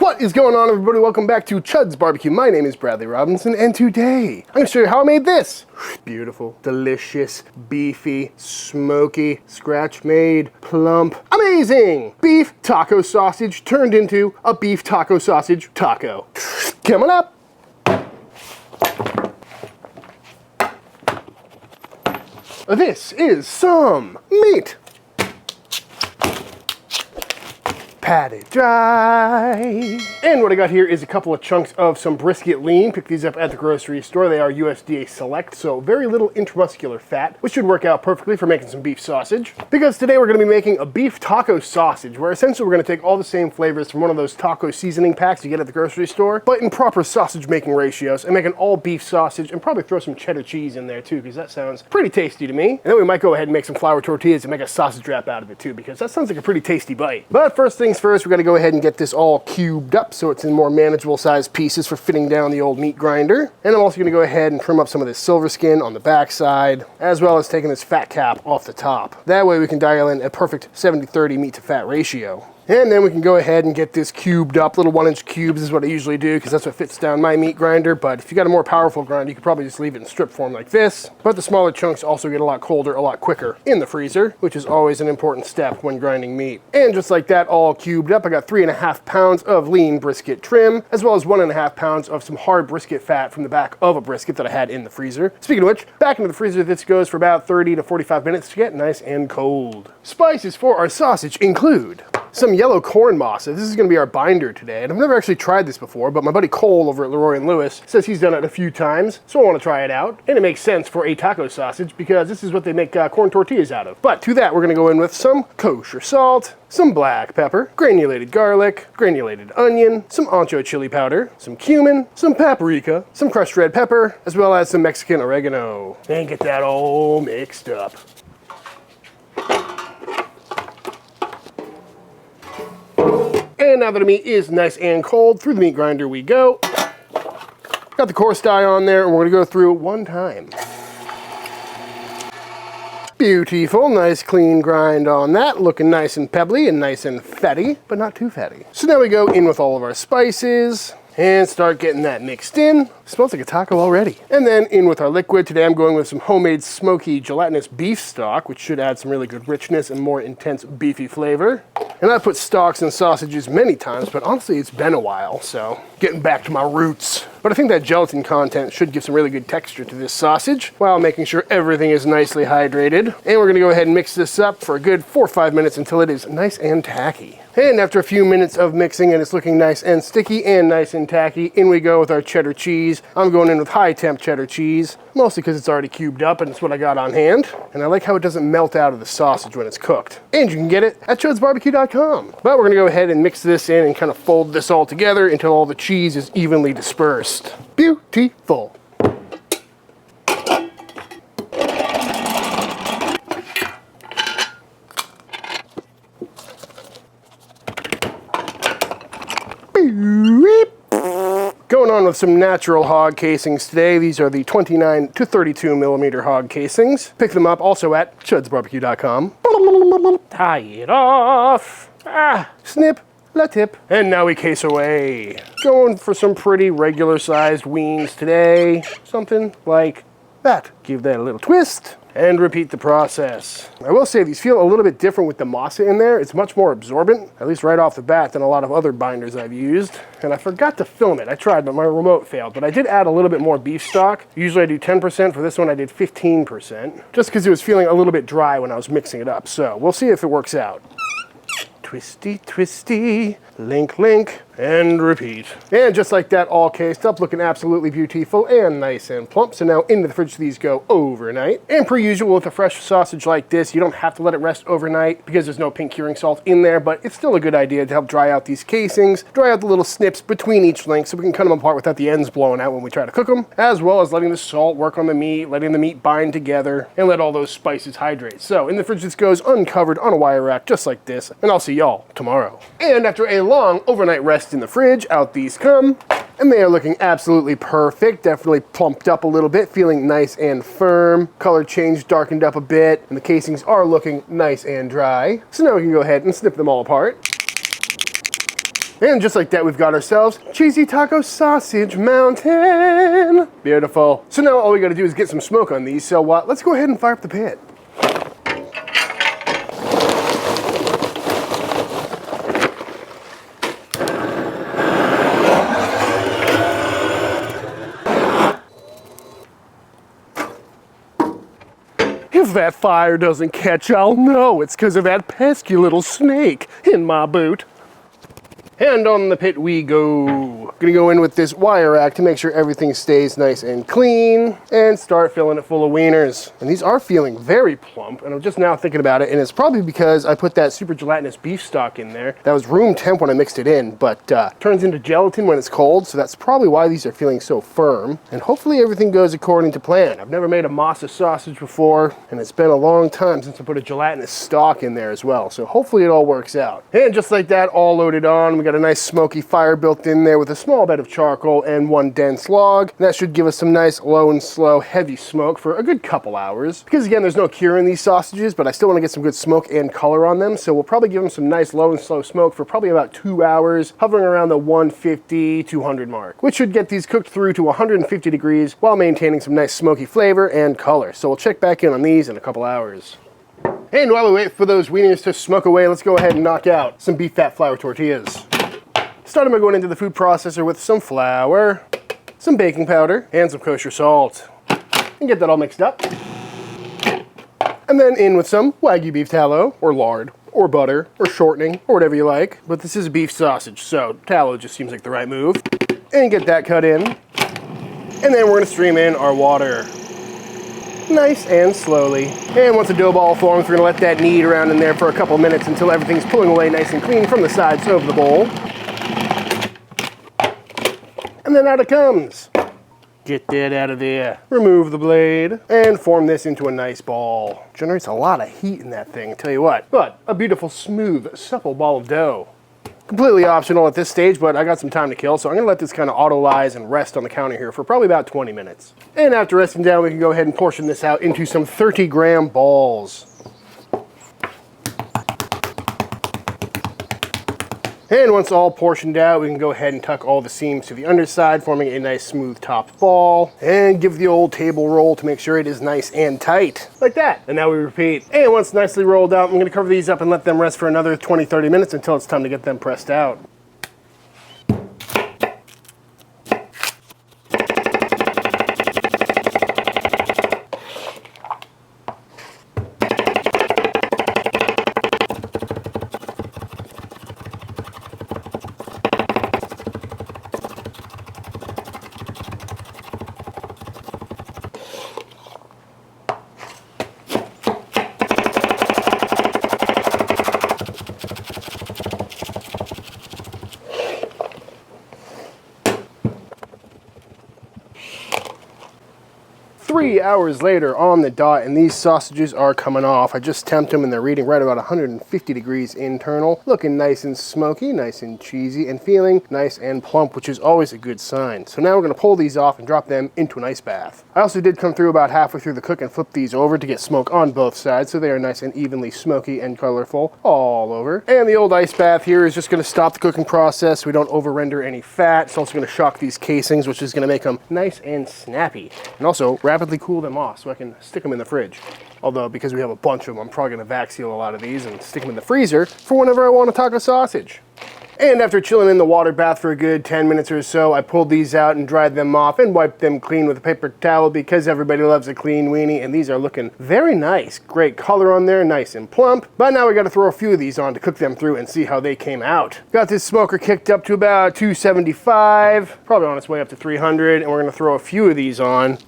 What is going on, everybody? Welcome back to Chuds BBQ. My name is Bradley Robinson, and today I'm going to show you how I made this. Beautiful, delicious, beefy, smoky, scratch-made, plump, amazing beef taco sausage turned into a beef taco sausage taco. Coming up. This is some meat. Patted dry. And what I got here is a couple of chunks of some brisket lean. Picked these up at the grocery store. They are USDA Select, so very little intramuscular fat, which should work out perfectly for making some beef sausage. Because today we're going to be making a beef taco sausage, where essentially we're going to take all the same flavors from one of those taco seasoning packs you get at the grocery store, but in proper sausage making ratios, and make an all beef sausage, and probably throw some cheddar cheese in there too, because that sounds pretty tasty to me. And then we might go ahead and make some flour tortillas and make a sausage wrap out of it too, because that sounds like a pretty tasty bite. But first things first, we're going to go ahead and get this all cubed up so it's in more manageable sized pieces for fitting down the old meat grinder. And I'm also going to go ahead and trim up some of this silver skin on the back side, as well as taking this fat cap off the top. That way we can dial in a perfect 70-30 meat to fat ratio. And then we can go ahead and get this cubed up. Little 1-inch cubes is what I usually do because that's what fits down my meat grinder. But if you got a more powerful grinder, you could probably just leave it in strip form like this. But the smaller chunks also get a lot colder, a lot quicker in the freezer, which is always an important step when grinding meat. And just like that, all cubed up, I got 3.5 pounds of lean brisket trim, as well as 1.5 pounds of some hard brisket fat from the back of a brisket that I had in the freezer. Speaking of which, back into the freezer, this goes for about 30 to 45 minutes to get nice and cold. Spices for our sausage include some yellow corn masa. This is going to be our binder today, and I've never actually tried this before, but my buddy Cole over at Leroy & Lewis says he's done it a few times, so I want to try it out. And it makes sense for a taco sausage because this is what they make corn tortillas out of. But to that, we're going to go in with some kosher salt, some black pepper, granulated garlic, granulated onion, some Ancho chili powder, some cumin, some paprika, some crushed red pepper, as well as some Mexican oregano. And get that all mixed up. And now that the meat is nice and cold, through the meat grinder we go. Got the coarse die on there, and we're going to go through it one time. Beautiful, nice clean grind on that, looking nice and pebbly and nice and fatty, but not too fatty. So now we go in with all of our spices and start getting that mixed in. Smells like a taco already. And then in with our liquid. Today I'm going with some homemade smoky gelatinous beef stock, which should add some really good richness and more intense beefy flavor. And I put stocks in sausages many times, but honestly it's been a while, so getting back to my roots. But I think that gelatin content should give some really good texture to this sausage while making sure everything is nicely hydrated. And we're gonna go ahead and mix this up for a good 4 or 5 minutes until it is nice and tacky. And after a few minutes of mixing and it's looking nice and sticky and nice and tacky, in we go with our cheddar cheese. I'm going in with high temp cheddar cheese, mostly because it's already cubed up and it's what I got on hand. And I like how it doesn't melt out of the sausage when it's cooked. And you can get it at chudsbbq.com. But we're gonna go ahead and mix this in and kind of fold this all together until all the cheese is evenly dispersed. Beautiful. Going on with some natural hog casings today. These are the 29 to 32 millimeter hog casings. Pick them up also at chudsbbq.com. Tie it off. Snip, la tip. And now we case away. Going for some pretty regular sized weens today. Something like that. Give that a little twist and repeat the process. I will say these feel a little bit different with the masa in there. It's much more absorbent, at least right off the bat, than a lot of other binders I've used. And I forgot to film it. I tried, but my remote failed. But I did add a little bit more beef stock. Usually I do 10%. For this one I did 15%, just because it was feeling a little bit dry when I was mixing it up. So we'll see if it works out. Twisty, twisty, link, link, and repeat. And just like that, all cased up, looking absolutely beautiful and nice and plump. So now into the fridge these go overnight. And per usual with a fresh sausage like this, you don't have to let it rest overnight because there's no pink curing salt in there, but it's still a good idea to help dry out these casings, dry out the little snips between each link so we can cut them apart without the ends blowing out when we try to cook them, as well as letting the salt work on the meat, letting the meat bind together, and let all those spices hydrate. So in the fridge this goes uncovered on a wire rack just like this, and I'll see y'all tomorrow. And after a long overnight rest in the fridge, out these come. And they are looking absolutely perfect, definitely plumped up a little bit, feeling nice and firm. Color changed, darkened up a bit, and the casings are looking nice and dry. So now we can go ahead and snip them all apart. And just like that, we've got ourselves cheesy taco sausage mountain. Beautiful. So now all we gotta do is get some smoke on these, so let's go ahead and fire up the pit. If that fire doesn't catch, I'll know it's because of that pesky little snake in my boot. And on the pit we go. Gonna go in with this wire rack to make sure everything stays nice and clean and start filling it full of wieners. And these are feeling very plump, and I'm just now thinking about it, and it's probably because I put that super gelatinous beef stock in there. That was room temp when I mixed it in, but turns into gelatin when it's cold, so that's probably why these are feeling so firm. And hopefully everything goes according to plan. I've never made a Masa sausage before, and it's been a long time since I put a gelatinous stock in there as well, so hopefully it all works out. And just like that, all loaded on, we got a nice smoky fire built in there with a small bed of charcoal and one dense log. That should give us some nice low and slow heavy smoke for a good couple hours. Because again, there's no cure in these sausages, but I still want to get some good smoke and color on them, so we'll probably give them some nice low and slow smoke for probably about 2 hours, hovering around the 150, 200 mark, which should get these cooked through to 150 degrees while maintaining some nice smoky flavor and color. So we'll check back in on these in a couple hours. And while we wait for those wieners to smoke away, let's go ahead and knock out some beef fat flour tortillas. Starting by going into the food processor with some flour, some baking powder, and some kosher salt. And get that all mixed up. And then in with some Wagyu beef tallow, or lard, or butter, or shortening, or whatever you like. But this is a beef sausage, so tallow just seems like the right move. And get that cut in. And then we're gonna stream in our water. Nice and slowly. And once the dough ball forms, we're gonna let that knead around in there for a couple minutes until everything's pulling away nice and clean from the sides of the bowl. And then out it comes. Get that out of there. Remove the blade and form this into a nice ball. Generates a lot of heat in that thing, tell you what. But a beautiful, smooth, supple ball of dough. Completely optional at this stage, but I got some time to kill, so I'm gonna let this kind of auto-lyse and rest on the counter here for probably about 20 minutes. And after resting down, we can go ahead and portion this out into some 30-gram balls. And once all portioned out, we can go ahead and tuck all the seams to the underside, forming a nice smooth topped ball. And give the old table roll to make sure it is nice and tight. Like that. And now we repeat. And once nicely rolled out, I'm gonna cover these up and let them rest for another 20-30 minutes until it's time to get them pressed out. 3 hours later on the dot, and these sausages are coming off. I just temped them and they're reading right about 150 degrees internal, looking nice and smoky, nice and cheesy, and feeling nice and plump, which is always a good sign. So now we're gonna pull these off and drop them into an ice bath. I also did come through about halfway through the cook and flip these over to get smoke on both sides, so they are nice and evenly smoky and colorful all over. And the old ice bath here is just gonna stop the cooking process so we don't over render any fat. It's also gonna shock these casings, which is gonna make them nice and snappy, and also rapidly cool them off so I can stick them in the fridge. Although, because we have a bunch of them, I'm probably gonna vac seal a lot of these and stick them in the freezer for whenever I want a taco sausage. And after chilling in the water bath for a good 10 minutes or so, I pulled these out and dried them off and wiped them clean with a paper towel because everybody loves a clean weenie, and these are looking very nice. Great color on there, nice and plump. But now we gotta throw a few of these on to cook them through and see how they came out. Got this smoker kicked up to about 275, probably on its way up to 300, and we're gonna throw a few of these on.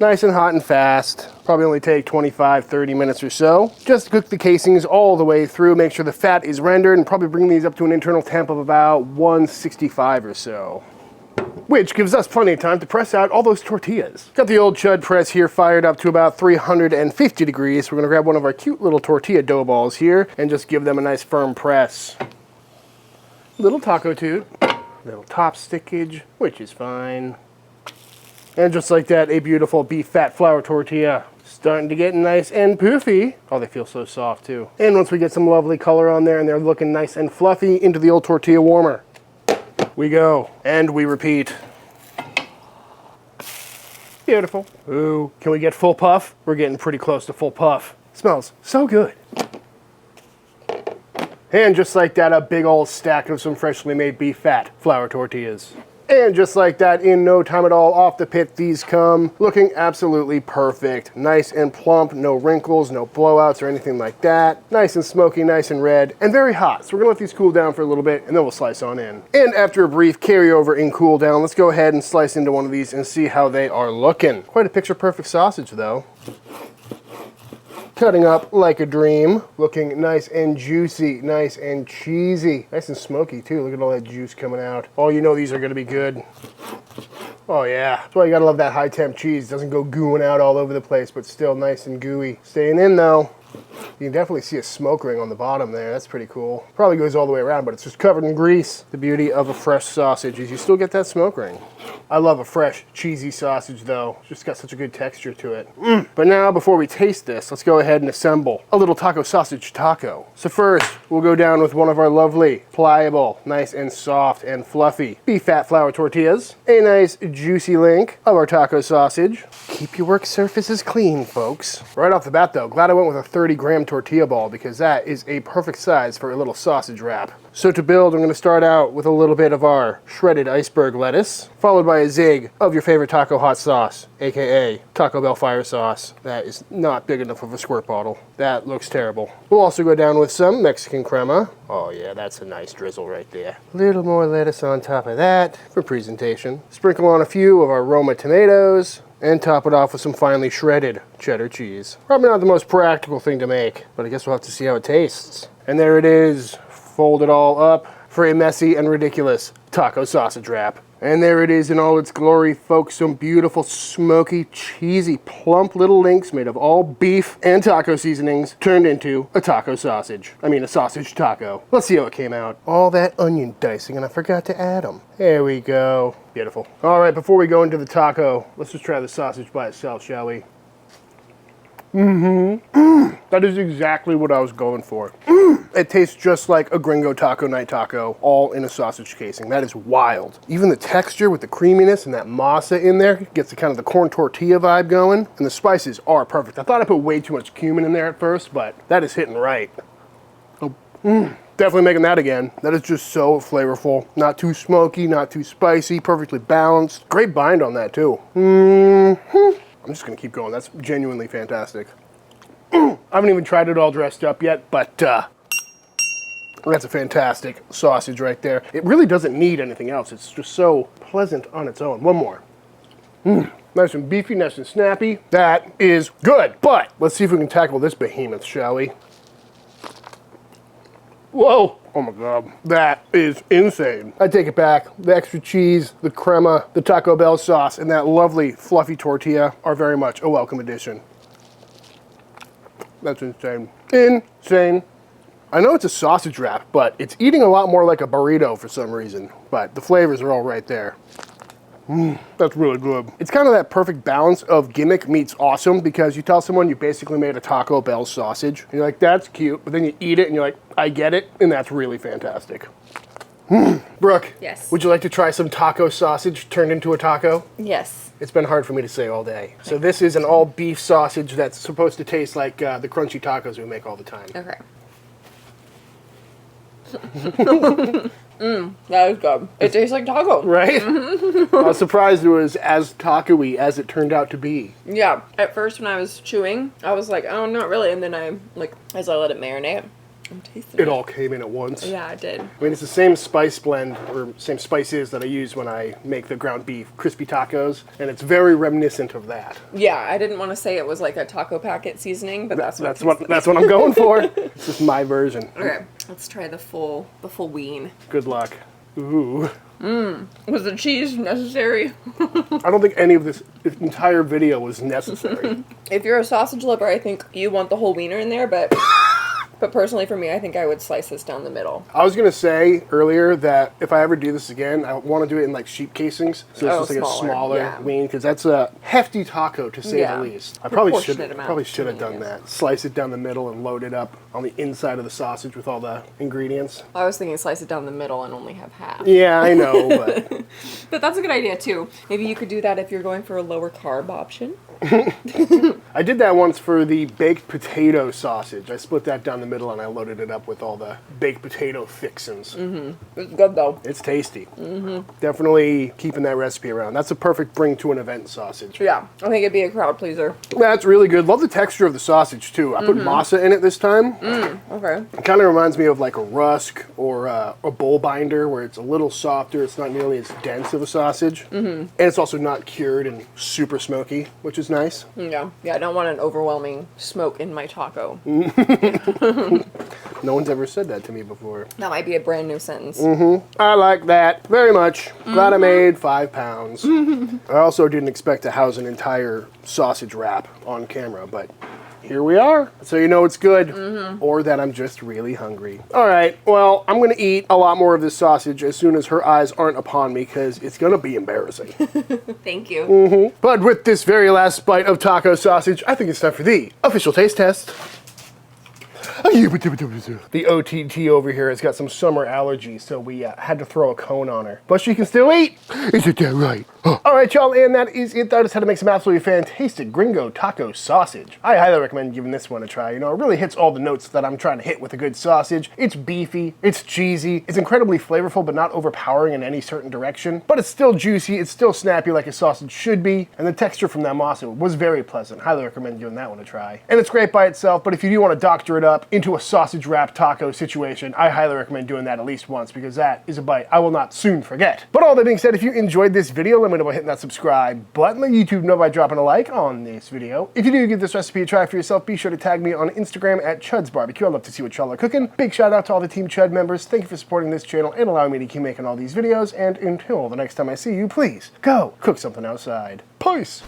Nice and hot and fast. Probably only take 25-30 minutes or so. Just cook the casings all the way through, make sure the fat is rendered, and probably bring these up to an internal temp of about 165 or so. Which gives us plenty of time to press out all those tortillas. Got the old Chud press here fired up to about 350 degrees. We're gonna grab one of our cute little tortilla dough balls here and just give them a nice firm press. Little taco toot, little top stickage, which is fine. And just like that, a beautiful beef fat flour tortilla. Starting to get nice and poofy. Oh, they feel so soft too. And once we get some lovely color on there and they're looking nice and fluffy, into the old tortilla warmer. we go. And we repeat. Beautiful. Ooh, can we get full puff? We're getting pretty close to full puff. Smells so good. And just like that, a big old stack of some freshly made beef fat flour tortillas. And just like that, in no time at all, off the pit, these come looking absolutely perfect. Nice and plump, no wrinkles, no blowouts or anything like that. Nice and smoky, nice and red, and very hot. So we're gonna let these cool down for a little bit, and then we'll slice on in. And after a brief carryover and cool down, let's go ahead and slice into one of these and see how they are looking. Quite a picture-perfect sausage, though. Cutting up like a dream, looking nice and juicy, nice and cheesy. Nice and smoky too, look at all that juice coming out. Oh, you know these are gonna be good. Oh yeah, that's why you gotta love that high temp cheese. It doesn't go gooing out all over the place, but still nice and gooey. Staying in though. You can definitely see a smoke ring on the bottom there. That's pretty cool. Probably goes all the way around, but it's just covered in grease. The beauty of a fresh sausage is you still get that smoke ring. I love a fresh, cheesy sausage though. It's just got such a good texture to it. But now, before we taste this, let's go ahead and assemble a little taco sausage taco. So first, we'll go down with one of our lovely, pliable, nice and soft and fluffy beef fat flour tortillas. A nice, juicy link of our taco sausage. Keep your work surfaces clean, folks. Right off the bat though, glad I went with a 30-gram tortilla ball because that is a perfect size for a little sausage wrap. So to build, I'm going to start out with a little bit of our shredded iceberg lettuce, followed by a zig of your favorite taco hot sauce, aka Taco Bell fire sauce. That is not big enough of a squirt bottle. That looks terrible. We'll also go down with some Mexican crema. Oh yeah, that's a nice drizzle right there. A little more lettuce on top of that for presentation. Sprinkle on a few of our Roma tomatoes, and top it off with some finely shredded cheddar cheese. Probably not the most practical thing to make, but I guess we'll have to see how it tastes. And there it is. Fold it all up for a messy and ridiculous taco sausage wrap. And there it is in all its glory, folks. Some beautiful, smoky, cheesy, plump little links made of all beef and taco seasonings turned into a taco sausage. I mean, a sausage taco. Let's see how it came out. All that onion dicing, and I forgot to add them. There we go. Beautiful. All right, before we go into the taco, let's just try the sausage by itself, shall we? That is exactly what I was going for. It tastes just like a gringo taco night taco, all in a sausage casing. That is wild. Even the texture with the creaminess and that masa in there gets the kind of the corn tortilla vibe going, and the spices are perfect. I thought I put way too much cumin in there at first, but that is hitting right. Oh, definitely making that again. That is just so flavorful. Not too smoky, not too spicy, perfectly balanced. Great bind on that too. I'm just gonna keep going. That's genuinely fantastic. I haven't even tried it all dressed up yet, but that's a fantastic sausage right there. It really doesn't need anything else. It's just so pleasant on its own. One more. Nice and beefy, nice and snappy. That is good, but let's see if we can tackle this behemoth, shall we? Whoa! Oh my God, that is insane. I take it back. The extra cheese, the crema, the Taco Bell sauce, and that lovely fluffy tortilla are very much a welcome addition. That's insane. Insane. I know it's a sausage wrap, but it's eating a lot more like a burrito for some reason, but the flavors are all right there. That's really good. It's kind of that perfect balance of gimmick meets awesome, because you tell someone you basically made a Taco Bell sausage, and you're like, that's cute, but then you eat it and you're like, I get it, and that's really fantastic. Brooke, yes. Would you like to try some taco sausage turned into a taco? Yes. It's been hard for me to say all day. So this is an all beef sausage that's supposed to taste like the crunchy tacos we make all the time. Okay. That is good. It tastes like taco. Right? I was surprised it was as taco-y as it turned out to be. Yeah. At first when I was chewing, I was like, oh, not really. And then as I let it marinate, I'm tasting it. It all came in at once. Yeah, it did. I mean, it's the same spice blend, or same spices that I use when I make the ground beef crispy tacos, and it's very reminiscent of that. Yeah, I didn't want to say it was like a taco packet seasoning, but that's what I'm going for. It's just my version. Okay, let's try the full ween. Good luck. Ooh. Was the cheese necessary? I don't think any of this entire video was necessary. If you're a sausage lover, I think you want the whole wiener in there, but But personally for me, I think I would slice this down the middle. I was gonna say earlier that if I ever do this again, I want to do it in like sheep casings, so it's just like a smaller lean, because that's a hefty taco to say the least. I probably should have done that. Slice it down the middle and load it up on the inside of the sausage with all the ingredients. I was thinking slice it down the middle and only have half. Yeah, I know, but but that's a good idea too. Maybe you could do that if you're going for a lower carb option. I did that once for the baked potato sausage. I split that down the middle and I loaded it up with all the baked potato fixins. It's good though. It's tasty. Definitely keeping that recipe around. That's a perfect bring to an event sausage. Yeah, I think it'd be a crowd pleaser. That's really good. Love the texture of the sausage too. I put masa in it this time. Okay. It kind of reminds me of like a rusk or a bowl binder, where it's a little softer. It's not nearly as dense of a sausage. And it's also not cured and super smoky, which is nice. Yeah, I don't want an overwhelming smoke in my taco. No one's ever said that to me before. That might be a brand new sentence. I like that very much. Glad I made 5 pounds. I also didn't expect to house an entire sausage wrap on camera, but here we are. So you know it's good, or that I'm just really hungry. All right, well, I'm gonna eat a lot more of this sausage as soon as her eyes aren't upon me, because it's gonna be embarrassing. Thank you. But with this very last bite of taco sausage, I think it's time for the official taste test. The OTT over here has got some summer allergies, so we had to throw a cone on her. But she can still eat. Isn't that right? All right, y'all, and that is it. That is how to make some absolutely fantastic gringo taco sausage. I highly recommend giving this one a try. You know, it really hits all the notes that I'm trying to hit with a good sausage. It's beefy, it's cheesy, it's incredibly flavorful, but not overpowering in any certain direction. But it's still juicy, it's still snappy like a sausage should be, and the texture from that masa was very pleasant. Highly recommend giving that one a try. And it's great by itself, but if you do want to doctor it up into a sausage wrap taco situation, I highly recommend doing that at least once, because that is a bite I will not soon forget. But all that being said, if you enjoyed this video, let me know by hitting that subscribe button. Let YouTube know by dropping a like on this video. If you do give this recipe a try for yourself, be sure to tag me on Instagram at Chuds BBQ. I'd love to see what y'all are cooking. Big shout out to all the Team Chud members. Thank you for supporting this channel and allowing me to keep making all these videos. And until the next time I see you, please go cook something outside. Peace.